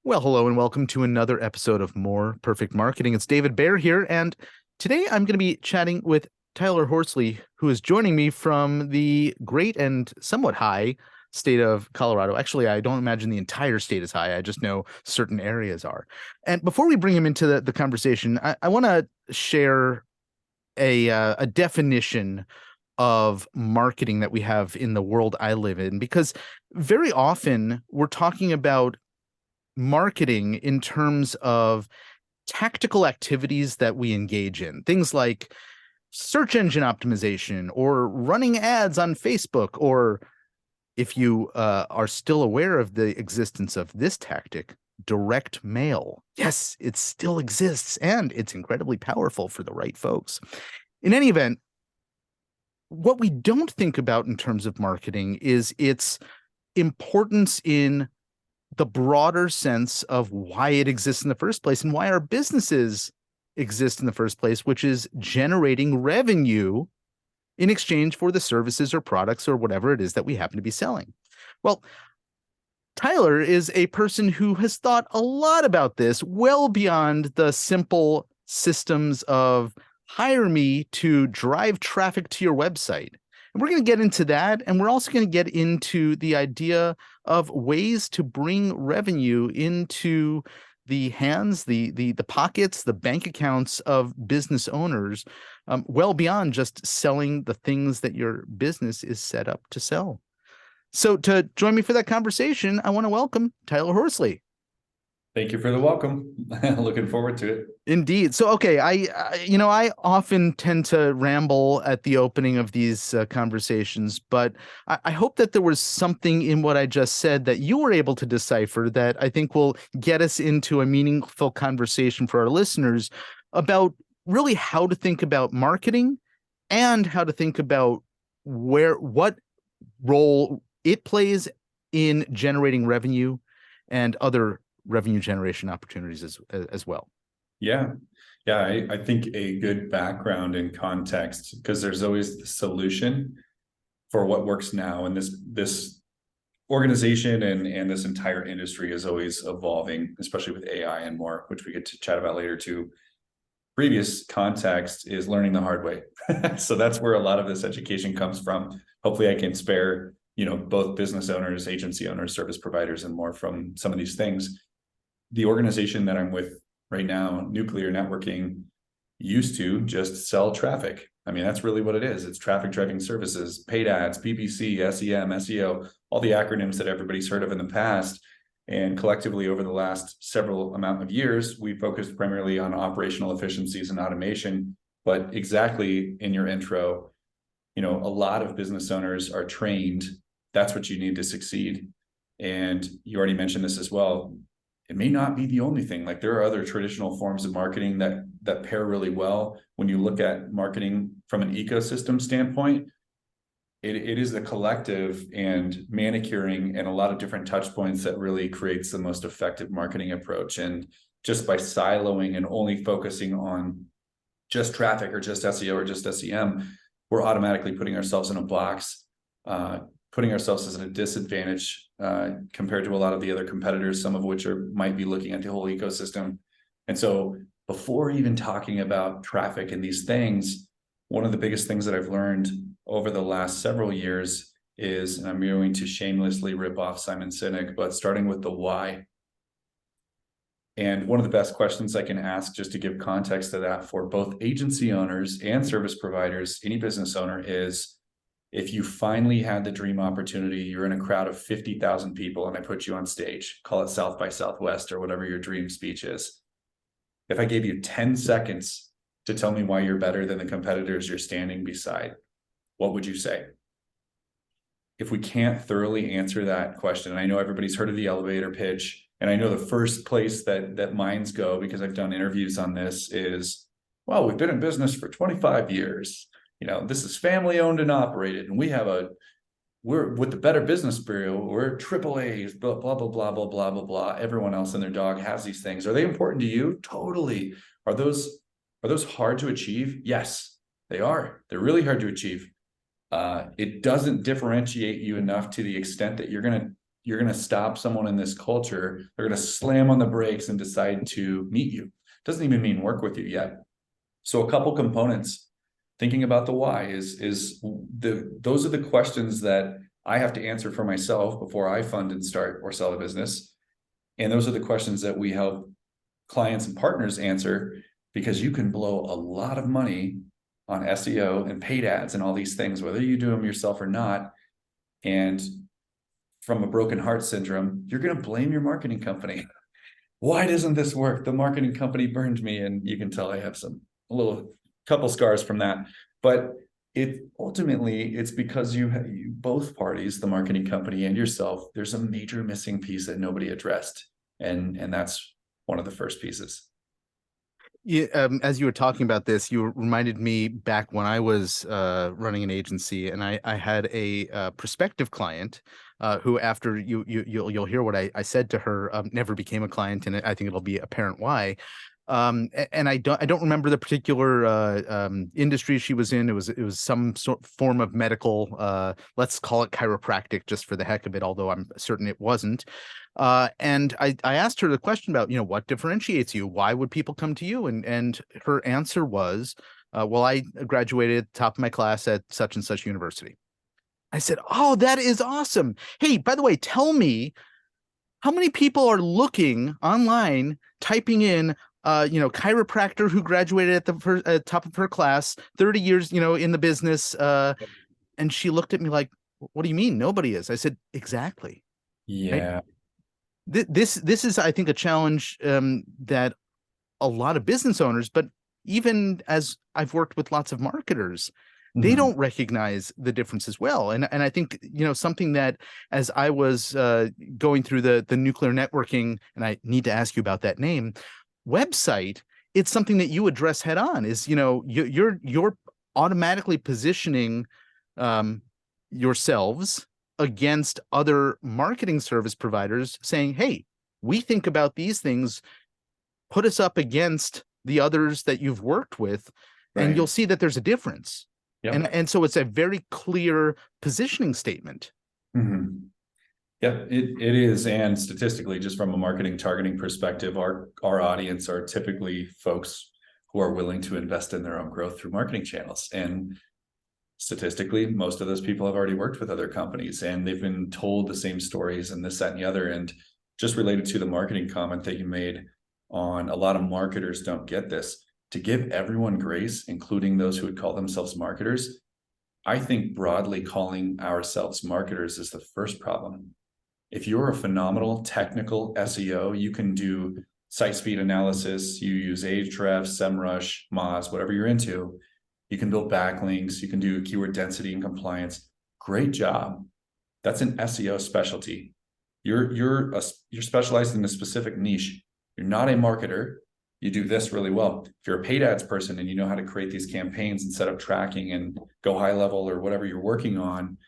Well, hello and welcome to another episode of More Perfect Marketing. It's David Baer here, and today I'm going to be chatting with Tyler Horsley, who is joining me from the great and somewhat high state of Colorado. Actually, I don't imagine the entire state is high. I just know certain areas are. And before we bring him into the conversation, I want to share a definition of marketing that we have in the world I live in, because very often we're talking about marketing in terms of tactical activities that we engage in, things like search engine optimization or running ads on Facebook, or if you are still aware of the existence of this tactic, direct mail. Yes, it still exists and it's incredibly powerful for the right folks. In any event, what we don't think about in terms of marketing is its importance in the broader sense of why it exists in the first place and why our businesses exist in the first place, which is generating revenue in exchange for the services or products or whatever it is that we happen to be selling. Well, Tyler is a person who has thought a lot about this, well beyond the simple systems of hire me to drive traffic to your website. And we're going to get into that. And we're also going to get into the idea of ways to bring revenue into the hands, the pockets, the bank accounts of business owners, well beyond just selling the things that your business is set up to sell. So to join me for that conversation, I want to welcome Tyler Horsley. Thank you for the welcome. Looking forward to it. Indeed. So, okay, I often tend to ramble at the opening of these conversations, but I hope that there was something in what I just said that you were able to decipher that I think will get us into a meaningful conversation for our listeners about really how to think about marketing and how to think about what role it plays in generating revenue and other revenue generation opportunities as well. Yeah. I think a good background and context, because there's always the solution for what works now. And this organization and this entire industry is always evolving, especially with AI and more, which we get to chat about later too. Previous context is learning the hard way. So that's where a lot of this education comes from. Hopefully I can spare, both business owners, agency owners, service providers, and more from some of these things. The organization that I'm with right now, Nuclear Networking, used to just sell traffic. I mean, that's really what it is. It's traffic driving services, paid ads, PPC, SEM, SEO, all the acronyms that everybody's heard of in the past. And collectively, over the last several amount of years, we focused primarily on operational efficiencies and automation. But exactly in your intro, a lot of business owners are trained. That's what you need to succeed. And you already mentioned this as well. It may not be the only thing. Like, there are other traditional forms of marketing that pair really well. When you look at marketing from an ecosystem standpoint, it is the collective and manicuring and a lot of different touch points that really creates the most effective marketing approach. And just by siloing and only focusing on just traffic or just SEO or just SEM, we're automatically putting ourselves in a box, putting ourselves as at a disadvantage compared to a lot of the other competitors, some of which might be looking at the whole ecosystem. And so before even talking about traffic and these things, one of the biggest things that I've learned over the last several years is, and I'm going to shamelessly rip off Simon Sinek, but starting with the why. And one of the best questions I can ask, just to give context to that for both agency owners and service providers, any business owner, is, if you finally had the dream opportunity, you're in a crowd of 50,000 people and I put you on stage, call it South by Southwest or whatever your dream speech is. If I gave you 10 seconds to tell me why you're better than the competitors you're standing beside, what would you say? If we can't thoroughly answer that question, and I know everybody's heard of the elevator pitch, and I know the first place that minds go, because I've done interviews on this, is, well, we've been in business for 25 years. This is family owned and operated, and we're with the Better Business Bureau, we're triple A's, blah, blah, blah, blah, blah, blah, blah, blah. Everyone else and their dog has these things. Are they important to you? Totally. Are those hard to achieve? Yes, they are. They're really hard to achieve. It doesn't differentiate you enough to the extent that you're going to you're going to stop someone in this culture. They're going to slam on the brakes and decide to meet you. Doesn't even mean work with you yet. So a couple components, thinking about the why those are the questions that I have to answer for myself before I fund and start or sell a business. And those are the questions that we help clients and partners answer, because you can blow a lot of money on SEO and paid ads and all these things, whether you do them yourself or not. And from a broken heart syndrome, you're going to blame your marketing company. Why doesn't this work? The marketing company burned me. And you can tell I have a little couple scars from that. But it's because you both parties, the marketing company and yourself, there's a major missing piece that nobody addressed. And that's one of the first pieces. Yeah, as you were talking about this, you reminded me back when I was running an agency, and I had a prospective client who, after you'll hear what I said to her, never became a client, and I think it'll be apparent why. And I don't remember the particular industry she was in. It was some form of medical, let's call it chiropractic, just for the heck of it, although I'm certain it wasn't. And I asked her the question about, what differentiates you? Why would people come to you? And her answer was, well, I graduated at the top of my class at such and such university. I said, oh, that is awesome. Hey, by the way, tell me, how many people are looking online, typing in, chiropractor who graduated at the top of her class, 30 years, in the business. And she looked at me like, what do you mean? Nobody is. I said, exactly. Yeah. This is, I think, a challenge that a lot of business owners, but even as I've worked with lots of marketers, they don't recognize the difference as well. And I think, something that, as I was going through the nuclear networking, and I need to ask you about that name, website, it's something that you address head on, is, you're automatically positioning yourselves against other marketing service providers, saying, hey, we think about these things, put us up against the others that you've worked with, and you'll see that there's a difference. Yep. And so it's a very clear positioning statement. Yep, it is. And statistically, just from a marketing targeting perspective, our audience are typically folks who are willing to invest in their own growth through marketing channels. And statistically, most of those people have already worked with other companies, and they've been told the same stories and this, that, and the other. And just related to the marketing comment that you made on, a lot of marketers don't get this. To give everyone grace, including those who would call themselves marketers, I think broadly calling ourselves marketers is the first problem. If you're a phenomenal technical SEO, you can do site speed analysis, you use Ahrefs, SEMrush, Moz, whatever you're into. You can build backlinks, you can do keyword density and compliance. Great job. That's an SEO specialty. You're specialized in a specific niche. You're not a marketer. You do this really well. If you're a paid ads person and you know how to create these campaigns and set up tracking and go high level or whatever you're working on,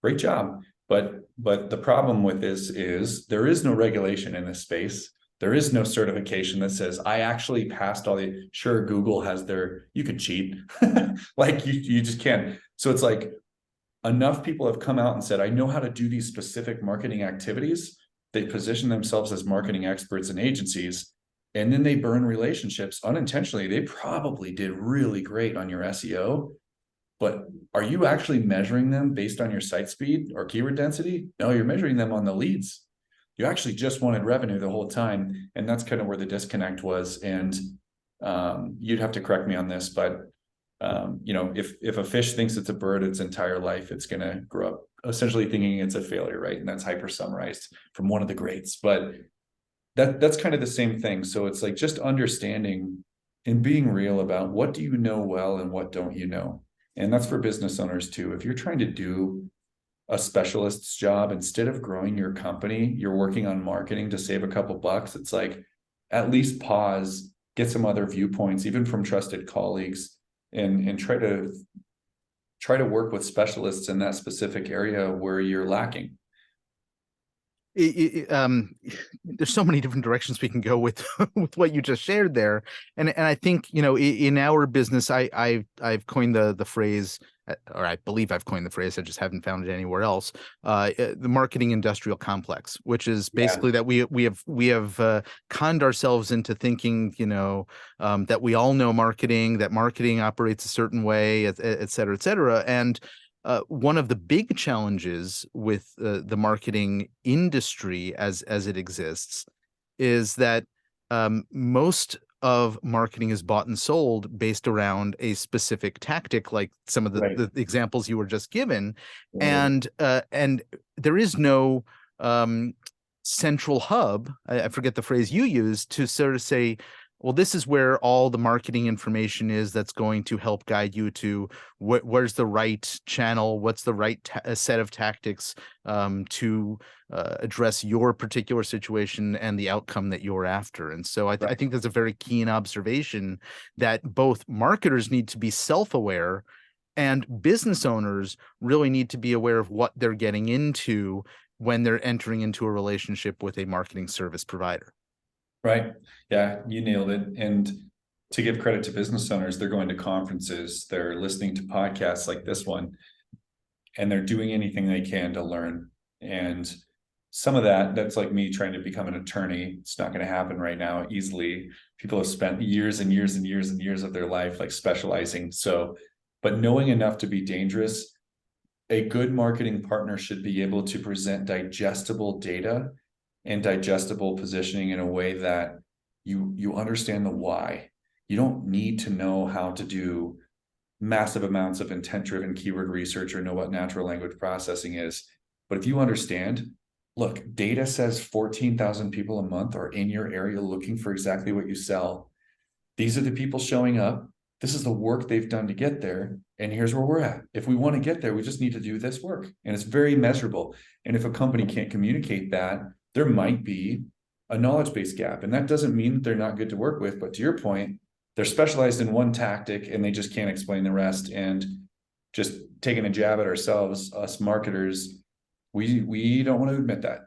great job. But the problem with this is there is no regulation in this space. There is no certification that says I actually passed all the, sure, Google has you could cheat. Like you just can't. So it's like, enough people have come out and said, I know how to do these specific marketing activities. They position themselves as marketing experts and agencies, and then they burn relationships unintentionally. They probably did really great on your SEO, but are you actually measuring them based on your site speed or keyword density? No, you're measuring them on the leads. You actually just wanted revenue the whole time. And that's kind of where the disconnect was. And you'd have to correct me on this, but if a fish thinks it's a bird its entire life, it's going to grow up essentially thinking it's a failure, right? And that's hyper summarized from one of the greats. But that's kind of the same thing. So it's like just understanding and being real about what do you know well and what don't you know. And that's for business owners too. If you're trying to do a specialist's job, instead of growing your company, you're working on marketing to save a couple bucks. It's like, at least pause, get some other viewpoints, even from trusted colleagues, and try to work with specialists in that specific area where you're lacking. There's so many different directions we can go with with what you just shared there, and I think in our business, I've coined the phrase or I believe I've coined the phrase, I just haven't found it anywhere else. The marketing industrial complex, which is Yeah, basically that we have conned ourselves into thinking, that we all know marketing, that marketing operates a certain way, et cetera, et cetera. And one of the big challenges with the marketing industry as it exists is that most of marketing is bought and sold based around a specific tactic, like some of right, the examples you were just given, right. and there is no um, central hub. I forget the phrase you used to sort of say, well, this is where all the marketing information is that's going to help guide you to where's the right channel, what's the right set of tactics to address your particular situation and the outcome that you're after. And so I Right. think that's a very keen observation that both marketers need to be self-aware and business owners really need to be aware of what they're getting into when they're entering into a relationship with a marketing service provider. Right. Yeah, you nailed it. And to give credit to business owners, they're going to conferences, they're listening to podcasts like this one, and they're doing anything they can to learn. And some of that's like me trying to become an attorney. It's not going to happen right now easily. People have spent years and years and years and years of their life like specializing. So, but knowing enough to be dangerous, a good marketing partner should be able to present digestible data and digestible positioning in a way that you understand the why. You don't need to know how to do massive amounts of intent driven keyword research or know what natural language processing is. But if you understand, look, data says 14,000 people a month are in your area looking for exactly what you sell. These are the people showing up. This is the work they've done to get there. And here's where we're at. If we want to get there, we just need to do this work. And it's very measurable. And if a company can't communicate that, there might be a knowledge base gap. And that doesn't mean that they're not good to work with. But to your point, they're specialized in one tactic and they just can't explain the rest. And just taking a jab at ourselves, us marketers, we don't want to admit that.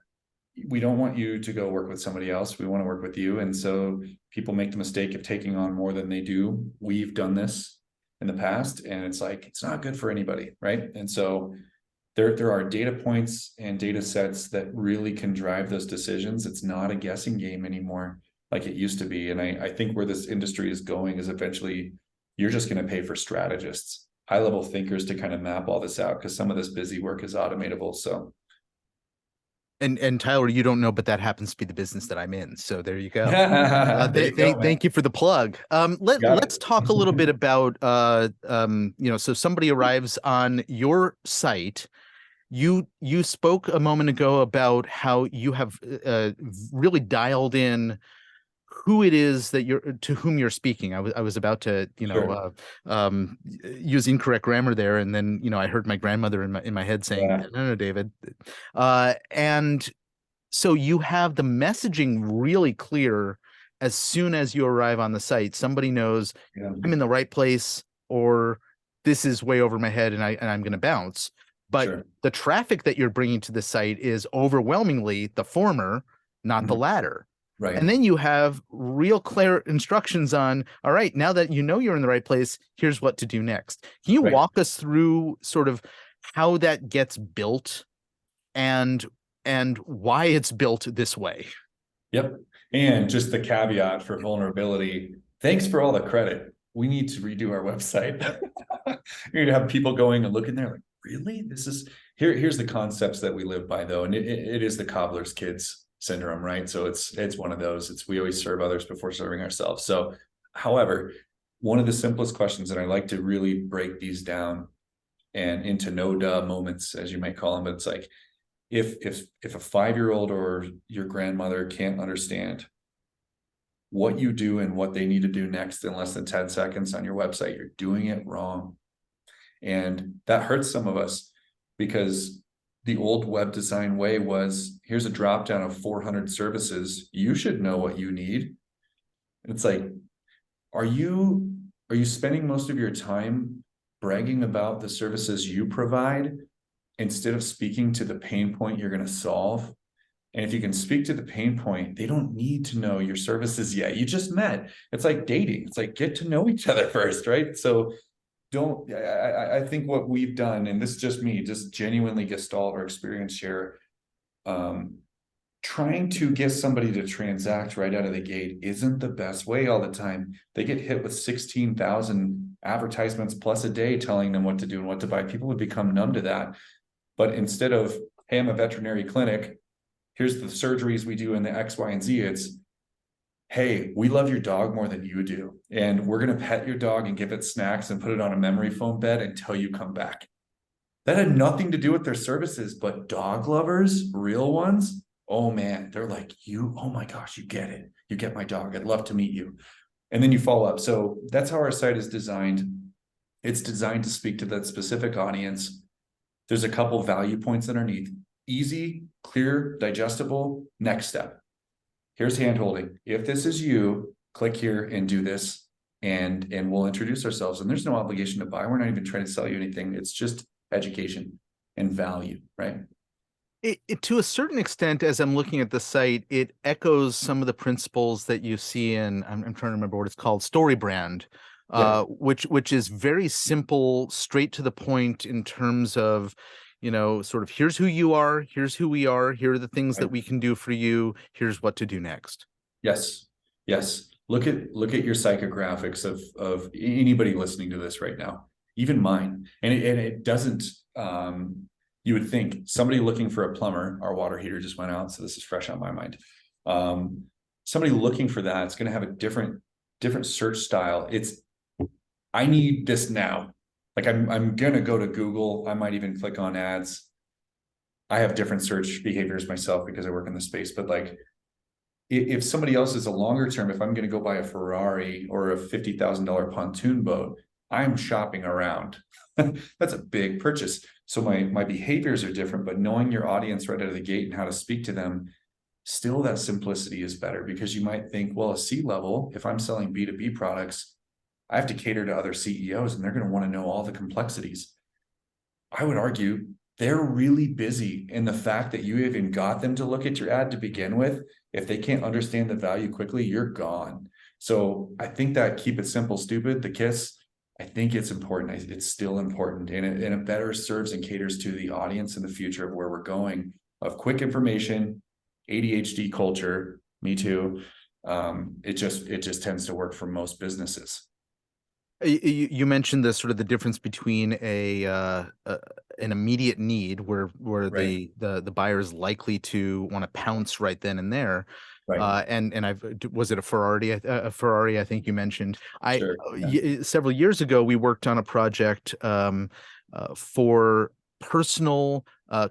We don't want you to go work with somebody else. We want to work with you. And so people make the mistake of taking on more than they do. We've done this in the past, and it's like, it's not good for anybody, right? And so there are data points and data sets that really can drive those decisions. It's not a guessing game anymore like it used to be. And I think where this industry is going is eventually you're just going to pay for strategists, high level thinkers to kind of map all this out, because some of this busy work is automatable. So And Tyler, you don't know, but that happens to be the business that I'm in. So there you go. there you go, man. Thank you for the plug. Got Let's talk a little bit it. about so somebody arrives on your site. You spoke a moment ago about how you have really dialed in who it is that you're to whom you're speaking. I was about to Sure. use incorrect grammar there, and then I heard my grandmother in my head saying, Yeah. "No, no, David," and so you have the messaging really clear as soon as you arrive on the site. Somebody knows Yeah. I'm in the right place, or this is way over my head and I'm going to bounce. But Sure. the traffic that you're bringing to the site is overwhelmingly the former, not the Mhm. latter. Right. And then you have real clear instructions on, all right, now that you know you're in the right place, here's what to do next. Can you Right. walk us through sort of how that gets built and why it's built this way? Yep. And just the caveat for vulnerability. Thanks for all the credit. We need to redo our website. You're gonna have people going and looking there like, really? This is here's the concepts that we live by though. And it is the cobbler's kids syndrome, right? So it's one of those. It's we always serve others before serving ourselves. So however, one of the simplest questions, and I like to really break these down and into no duh moments, as you might call them, but it's like if a 5-year-old or your grandmother can't understand what you do and what they need to do next in less than 10 seconds on your website, you're doing it wrong. And that hurts some of us because the old web design way was here's a drop down of 400 services. You should know what you need. And it's like, are you spending most of your time bragging about the services you provide instead of speaking to the pain point you're going to solve? And if you can speak to the pain point, they don't need to know your services yet. You just met. It's like dating. It's like get to know each other first, right? So don't, I think what we've done, and this is just me, just genuinely gestalt or experience share, trying to get somebody to transact right out of the gate isn't the best way all the time. They get hit with 16,000 advertisements plus a day telling them what to do and what to buy. People would become numb to that. But instead of, hey, I'm a veterinary clinic, here's the surgeries we do in the X, Y, and Z, it's, hey, we love your dog more than you do. And we're going to pet your dog and give it snacks and put it on a memory foam bed until you come back. That had nothing to do with their services, but dog lovers, real ones, oh man, they're like, you, oh my gosh, you get it. You get my dog. I'd love to meet you. And then you follow up. So that's how our site is designed. It's designed to speak to that specific audience. There's a couple value points underneath. Easy, clear, digestible, next step. Here's handholding. If this is you, click here and do this, and we'll introduce ourselves. And there's no obligation to buy. We're not even trying to sell you anything. It's just education and value, right? To a certain extent, as I'm looking at the site, it echoes some of the principles that you see in, I'm trying to remember what it's called, StoryBrand, Yeah. which is very simple, straight to the point in terms of, sort of, here's who you are, here's who we are, here are the things that Right. we can do for you, here's what to do next. Yes. Yes. Look at your psychographics of anybody listening to this right now, even mine. And it doesn't, you would think somebody looking for a plumber, our water heater just went out, so this is fresh on my mind. Somebody looking for that, it's going to have a different search style. It's, I need this now. Like I'm going to go to Google. I might even click on ads. I have different search behaviors myself because I work in the space, but like, if somebody else is a longer term, if I'm going to go buy a Ferrari or a $50,000 pontoon boat, I'm shopping around. That's a big purchase. So my behaviors are different, but knowing your audience right out of the gate and how to speak to them, still that simplicity is better, because you might think, well, a C-level, if I'm selling B2B products, I have to cater to other CEOs and they're going to want to know all the complexities. I would argue they're really busy, and the fact that you even got them to look at your ad to begin with, if they can't understand the value quickly, you're gone. So I think that keep it simple, stupid, the KISS, I think it's important. It's still important, and it better serves and caters to the audience in the future of where we're going, of quick information, ADHD culture, me too. It just tends to work for most businesses. You mentioned the sort of the difference between an immediate need where Right. the buyer is likely to want to pounce right then and there. Right. And was it a Ferrari? A Ferrari, I think you mentioned. Sure. Yeah. Several years ago, we worked on a project for personal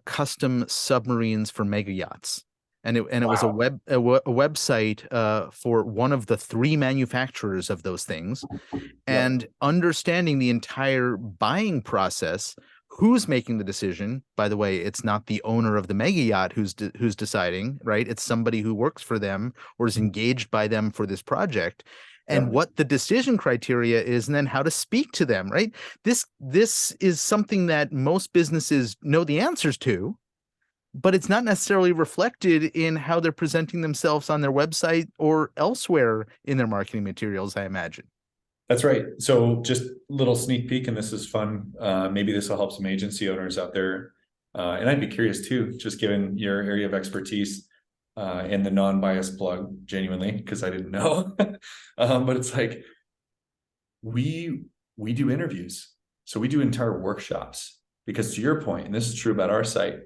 custom submarines for mega yachts. And it was Wow. a website for one of the three manufacturers of those things, Yep. and understanding the entire buying process. Who's making the decision? By the way, it's not the owner of the mega yacht who's deciding, right? It's somebody who works for them or is engaged by them for this project, and Yep. what the decision criteria is, and then how to speak to them, right? This is something that most businesses know the answers to, but it's not necessarily reflected in how they're presenting themselves on their website or elsewhere in their marketing materials, I imagine. That's right. So just a little sneak peek, and this is fun. Maybe this will help some agency owners out there. And I'd be curious too, just given your area of expertise, and the non-biased plug, genuinely, because I didn't know. But it's like, we do interviews. So we do entire workshops, because to your point, and this is true about our site,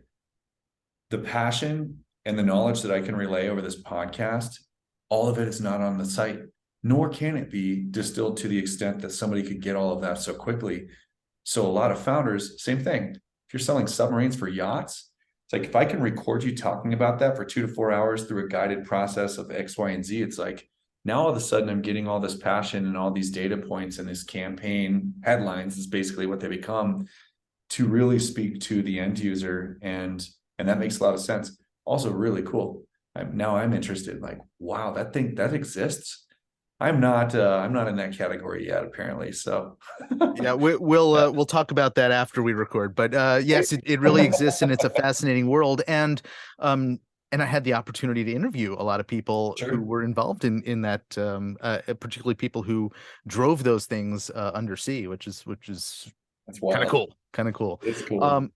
the passion and the knowledge that I can relay over this podcast, all of it is not on the site, nor can it be distilled to the extent that somebody could get all of that so quickly. So a lot of founders, same thing. If you're selling submarines for yachts, it's like, if I can record you talking about that for 2 to 4 hours through a guided process of X, Y, and Z, it's like, now all of a sudden I'm getting all this passion and all these data points, and this campaign headlines is basically what they become, to really speak to the end user. And that makes a lot of sense. Also really cool. Now I'm interested, like, wow, that thing that exists. I'm not in that category yet, apparently. So Yeah, yeah. we'll talk about that after we record. But yes, it really exists, and it's a fascinating world. And and I had the opportunity to interview a lot of people who Sure. were involved in that, particularly people who drove those things undersea, which is That's kind of wild. cool, kind of cool. It's cool. Um,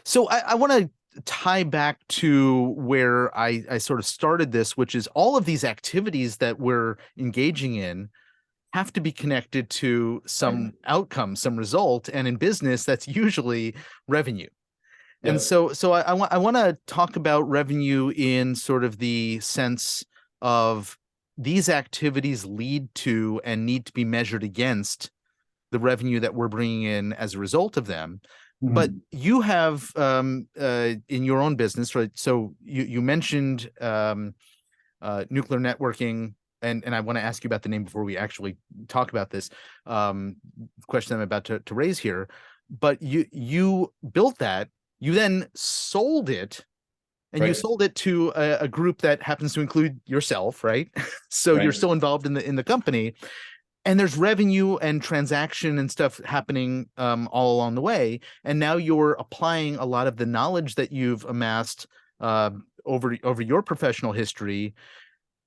so I want to tie back to where I sort of started this, which is all of these activities that we're engaging in have to be connected to Right. some outcome, some result, and in business, that's usually revenue. And Yep. so I want to talk about revenue in sort of the sense of these activities lead to and need to be measured against the revenue that we're bringing in as a result of them. But Mhm. you have in your own business, right? So you mentioned nuclear networking, and I want to ask you about the name before we actually talk about this question I'm about to raise here. But you built that, you then sold it, and you Right. sold it to a group that happens to include yourself, right? So you're Right. still involved in the company, and there's revenue and transaction and stuff happening all along the way. And now you're applying a lot of the knowledge that you've amassed uh, over your professional history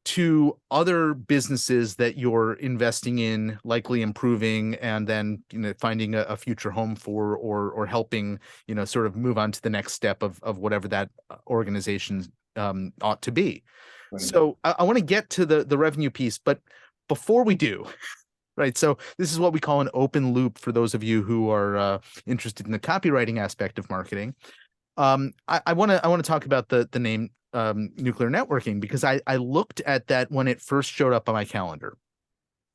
to other businesses that you're investing in, likely improving, and then finding a future home for, or helping sort of move on to the next step of whatever that organization ought to be. Right. So I want to get to the revenue piece, but before we do, right? So this is what we call an open loop for those of you who are interested in the copywriting aspect of marketing. I want to talk about the name nuclear networking, because I looked at that when it first showed up on my calendar.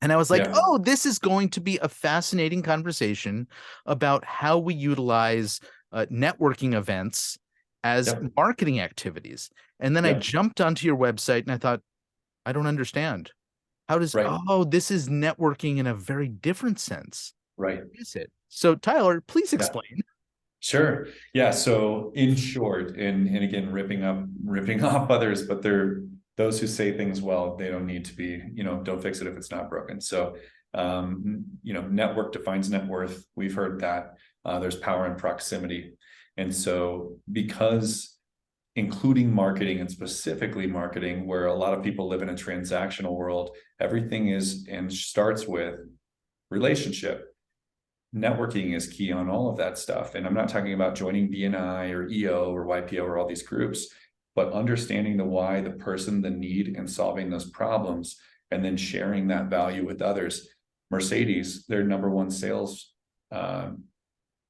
And I was like, Yeah. oh, this is going to be a fascinating conversation about how we utilize networking events as Yep. marketing activities. And then I Yep. jumped onto your website and I thought, I don't understand. How does, Right. oh, this is networking in a very different sense. Right. What is it? So, Tyler, please Yeah. explain. Sure. Yeah. So in short, and again, ripping off others, but they're those who say things well, they don't need to be, don't fix it if it's not broken. So network defines net worth. We've heard that. There's power in proximity. And so because including marketing and specifically marketing, where a lot of people live in a transactional world, everything is and starts with relationship. Networking is key on all of that stuff. And I'm not talking about joining BNI or EO or YPO or all these groups, but understanding the why, the person, the need, and solving those problems, and then sharing that value with others. Mercedes, their number one sales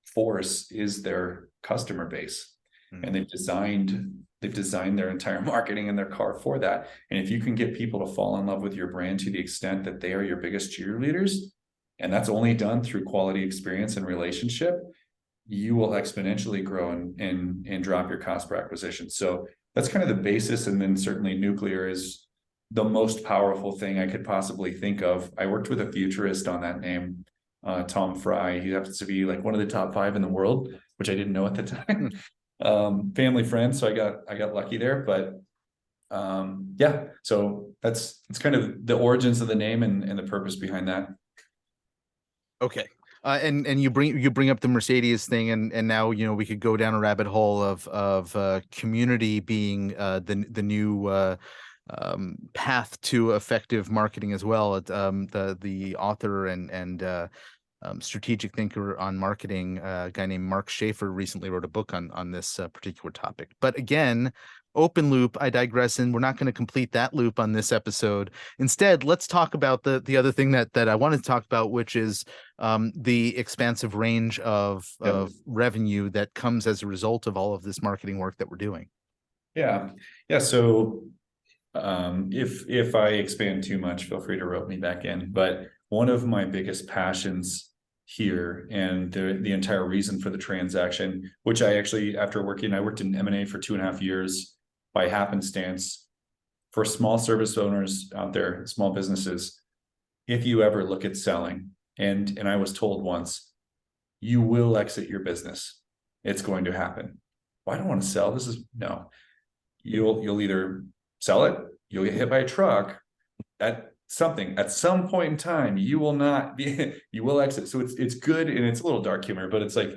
force is their customer base. And they've designed their entire marketing and their car for that. And if you can get people to fall in love with your brand to the extent that they are your biggest cheerleaders, and that's only done through quality experience and relationship, you will exponentially grow and drop your cost per acquisition. So that's kind of the basis. And then certainly nuclear is the most powerful thing I could possibly think of. I worked with a futurist on that name, Tom Fry. He happens to be like one of the top 5 in the world, which I didn't know at the time. Family friend, so I got lucky there. But yeah, so that's kind of the origins of the name and the purpose behind that. Okay. And you bring up the Mercedes thing, and now we could go down a rabbit hole of community being the new path to effective marketing as well. The author and strategic thinker on marketing, a guy named Mark Schaefer, recently wrote a book on this particular topic. But again, open loop. I digress, and we're not going to complete that loop on this episode. Instead, let's talk about the other thing that I wanted to talk about, which is the expansive range of Yep. revenue that comes as a result of all of this marketing work that we're doing. Yeah. Yeah. So if I expand too much, feel free to rope me back in. But one of my biggest passions here, and the entire reason for the transaction, which I actually, after working, I worked in M&A for 2.5 years by happenstance. For small service owners out there, small businesses, if you ever look at selling, and I was told once, you will exit your business. It's going to happen. Well, I don't want to sell. This is no. You'll either sell it, you'll get hit by a truck at some point in time, you will not be, you will exit. So it's good, and it's a little dark humor, but it's like,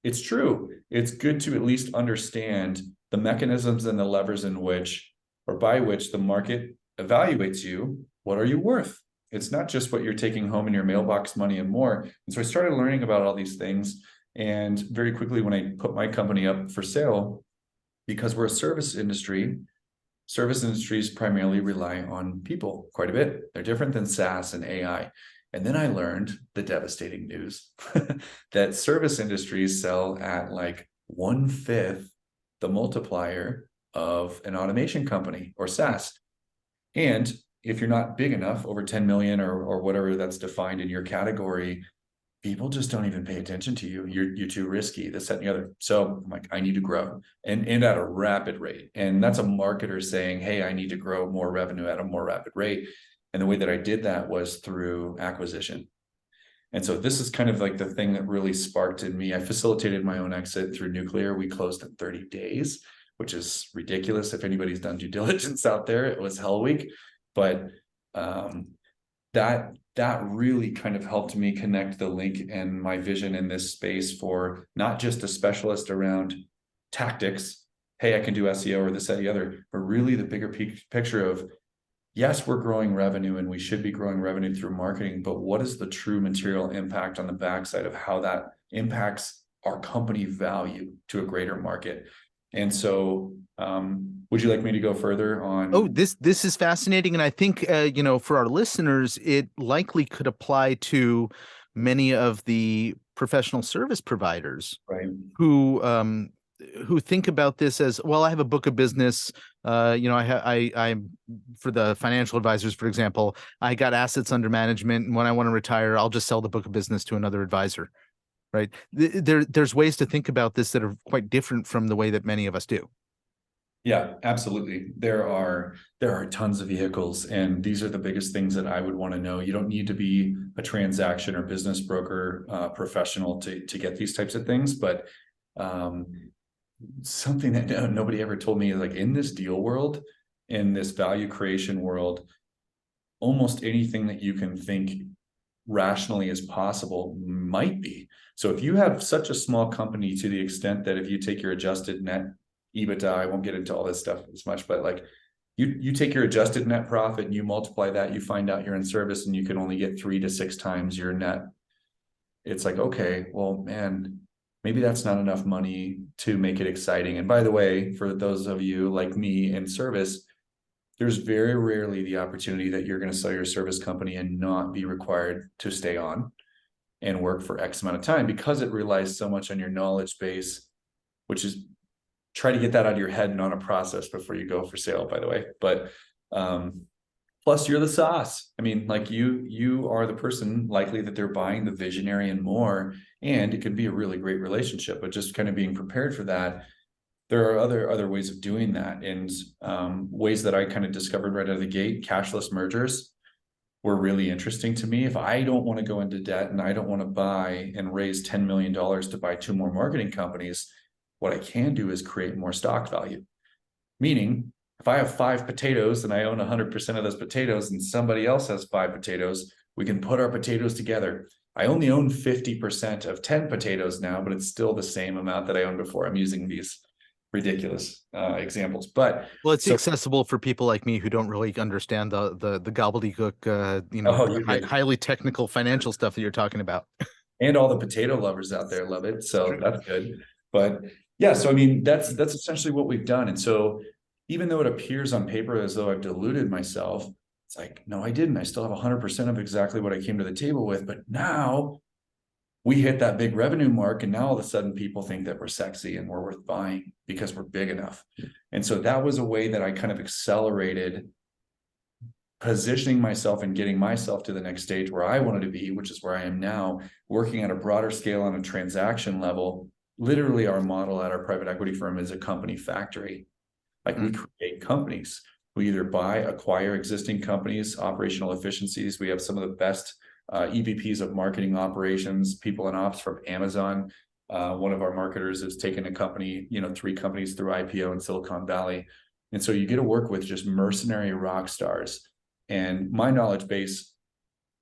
it's true. It's good to at least understand the mechanisms and the levers in which, or by which, the market evaluates you. What are you worth? It's not just what you're taking home in your mailbox money and more. And so I started learning about all these things. And very quickly, when I put my company up for sale, because we're a service industries primarily rely on people quite a bit. They're different than SaaS and AI. And then I learned the devastating news that service industries sell at like 1/5 the multiplier of an automation company or SaaS. And if you're not big enough, over 10 million or whatever that's defined in your category, people just don't even pay attention to you. You're too risky, this, that, and the other. So I'm like, I need to grow and at a rapid rate. And that's a marketer saying, hey, I need to grow more revenue at a more rapid rate. And the way that I did that was through acquisition. And so this is kind of like the thing that really sparked in me. I facilitated my own exit through Nuclear. We closed in 30 days, which is ridiculous. If anybody's done due diligence out there, it was hell week. But that really kind of helped me connect the link and my vision in this space for not just a specialist around tactics. Hey, I can do SEO or this, that, the other, but really the bigger picture of, yes, we're growing revenue and we should be growing revenue through marketing, but what is the true material impact on the backside of how that impacts our company value to a greater market? And so, would you like me to go further on? Oh, this is fascinating, and I think for our listeners, it likely could apply to many of the professional service providers, Right. Who think about this as, well, I have a book of business. I'm for the financial advisors, for example, I got assets under management, and when I want to retire, I'll just sell the book of business to another advisor, right? There's ways to think about this that are quite different from the way that many of us do. Yeah, absolutely. There are tons of vehicles, and these are the biggest things that I would want to know. You don't need to be a transaction or business broker professional to get these types of things, but something that nobody ever told me is, like, in this deal world, in this value creation world, almost anything that you can think rationally as possible might be. So if you have such a small company, to the extent that if you take your adjusted net EBITDA, I won't get into all this stuff as much, but like you take your adjusted net profit and you multiply that, you find out you're in service and you can only get 3 to 6 times your net. It's like, okay, well, man, maybe that's not enough money to make it exciting. And by the way, for those of you like me in service, there's very rarely the opportunity that you're going to sell your service company and not be required to stay on and work for X amount of time, because it relies so much on your knowledge base, which is, try to get that out of your head and on a process before you go for sale, by the way. But plus you're the sauce. I mean, like you are the person likely that they're buying, the visionary and more, and it could be a really great relationship, but just kind of being prepared for that. There are other ways of doing that, and ways that I kind of discovered right out of the gate. Cashless mergers were really interesting to me. If I don't want to go into debt and I don't want to buy and raise $10 million to buy 2 more marketing companies, what I can do is create more stock value. Meaning, if I have 5 potatoes and I own 100% of those potatoes and somebody else has 5 potatoes, we can put our potatoes together. I only own 50% of 10 potatoes now, but it's still the same amount that I owned before. I'm using these ridiculous examples, but well, it's accessible for people like me who don't really understand the gobbledygook, highly technical financial stuff that you're talking about. And all the potato lovers out there love it, so that's good. But yeah, so I mean, that's essentially what we've done. And so even though it appears on paper as though I've diluted myself, it's like, no, I didn't. I still have 100% of exactly what I came to the table with. But now we hit that big revenue mark, and now all of a sudden people think that we're sexy and we're worth buying because we're big enough. And so that was a way that I kind of accelerated positioning myself and getting myself to the next stage where I wanted to be, which is where I am now, working at a broader scale on a transaction level. Literally, our model at our private equity firm is a company factory. Like, we create companies. We either buy, acquire existing companies, operational efficiencies. We have some of the best EVPs of marketing operations, people in ops from Amazon. One of our marketers has taken a company, 3 companies through IPO in Silicon Valley. And so you get to work with just mercenary rock stars. And my knowledge base,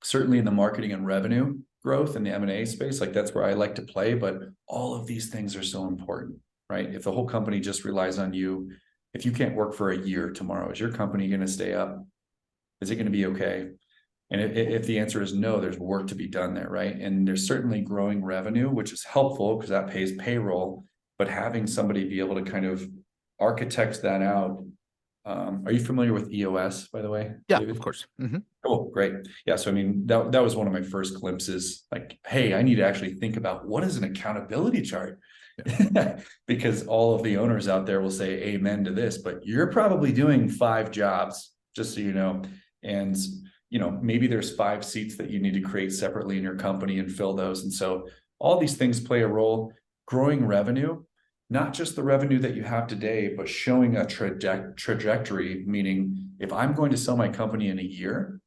certainly in the marketing and revenue growth in the M&A space, like that's where I like to play, but all of these things are so important. right? If the whole company just relies on you, if you can't work for a year tomorrow, is your company going to stay up? Is it going to be okay? And if the answer is no, there's work to be done there, right? And there's certainly growing revenue, which is helpful because that pays payroll. But having somebody be able to kind of architect that out. Are you familiar with EOS, by the way, Yeah, David? of course. Oh, great. Yeah. So, I mean, that was one of my first glimpses, like, hey, I need to actually think about what is an accountability chart? Yeah. Because all of the owners out there will say amen to this, but you're probably doing 5 jobs, just so you know. And, maybe there's 5 seats that you need to create separately in your company and fill those. And so all these things play a role. Growing revenue, not just the revenue that you have today, but showing a trajectory, meaning if I'm going to sell my company in a year,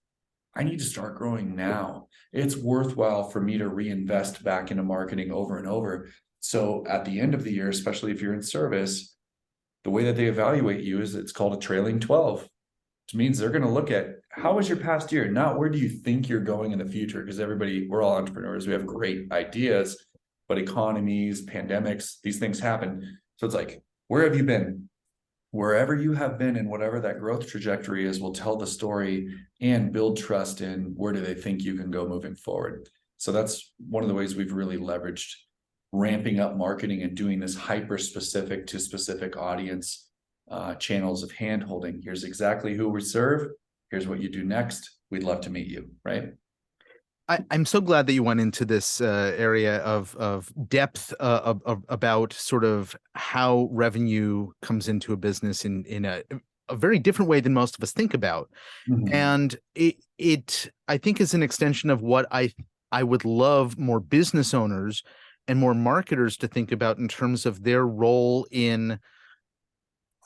I need to start growing now. It's worthwhile for me to reinvest back into marketing over and over. So at the end of the year, especially if you're in service, the way that they evaluate you is it's called a trailing 12, which means they're going to look at how was your past year, not where do you think you're going in the future? Because we're all entrepreneurs. We have great ideas, but economies, pandemics, these things happen. So it's like, where have you been? Wherever you have been and whatever that growth trajectory is will tell the story and build trust in where do they think you can go moving forward. So that's one of the ways we've really leveraged ramping up marketing and doing this hyper specific to specific audience channels of hand holding. Here's exactly who we serve. Here's what you do next. We'd love to meet you, right? I'm so glad that you went into this area of depth about sort of how revenue comes into a business in a very different way than most of us think about. And it I think is an extension of what I would love more business owners and more marketers to think about in terms of their role in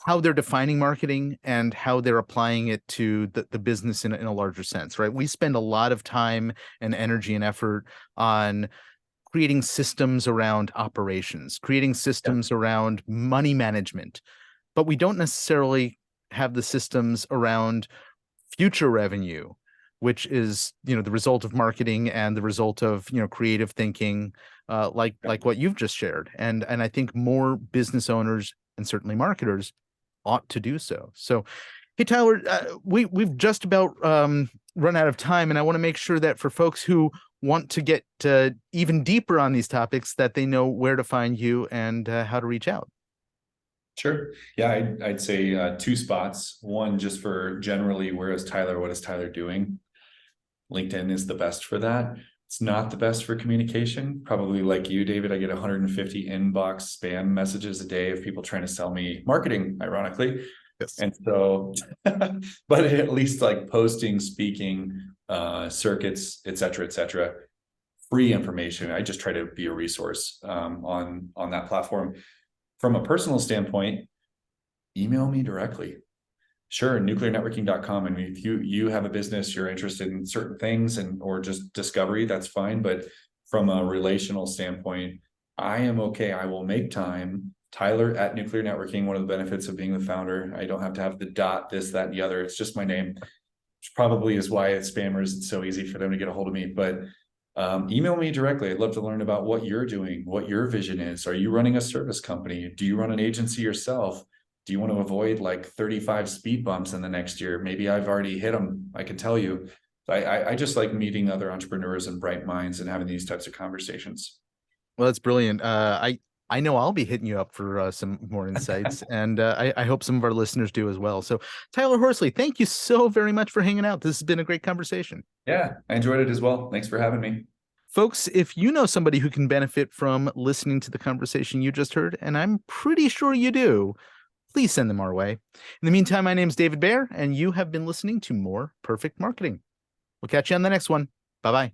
how they're defining marketing and how they're applying it to the business in a larger sense, right? We spend a lot of time and energy and effort on creating systems around operations, creating systems around money management, but we don't necessarily have the systems around future revenue, which is, the result of marketing and the result of, creative thinking, like what you've just shared. And I think more business owners and certainly marketers ought to do so. So, hey, Tyler, we've just about run out of time, and I want to make sure that for folks who want to get even deeper on these topics, that they know where to find you and how to reach out. Sure. Yeah, I'd say 2 spots. One, just for generally, where is Tyler? What is Tyler doing? LinkedIn is the best for that. It's not the best for communication. Probably like you, David, I get 150 inbox spam messages a day of people trying to sell me marketing, ironically. Yes. And so, but at least like posting, speaking, circuits, et cetera, free information. I just try to be a resource on that platform. From a personal standpoint, email me directly. Sure, nuclearnetworking.com. I mean, if you have a business, you're interested in certain things or just discovery, that's fine. But from a relational standpoint, I am okay. I will make time. Tyler at Nuclear Networking. One of the benefits of being the founder, I don't have to have the dot, this, that, and the other. It's just my name, which probably is why it's spammers. It's so easy for them to get a hold of me. But email me directly. I'd love to learn about what you're doing, what your vision is. Are you running a service company? Do you run an agency yourself? Do you want to avoid like 35 speed bumps in the next year? Maybe I've already hit them. I can tell you. I just like meeting other entrepreneurs and bright minds and having these types of conversations. Well, that's brilliant. I know I'll be hitting you up for some more insights, and I hope some of our listeners do as well. So, Tyler Horsley, thank you so very much for hanging out. This has been a great conversation. Yeah, I enjoyed it as well. Thanks for having me. Folks, if you know somebody who can benefit from listening to the conversation you just heard, and I'm pretty sure you do, please send them our way. In the meantime, my name is David Baer, and you have been listening to More Perfect Marketing. We'll catch you on the next one. Bye-bye.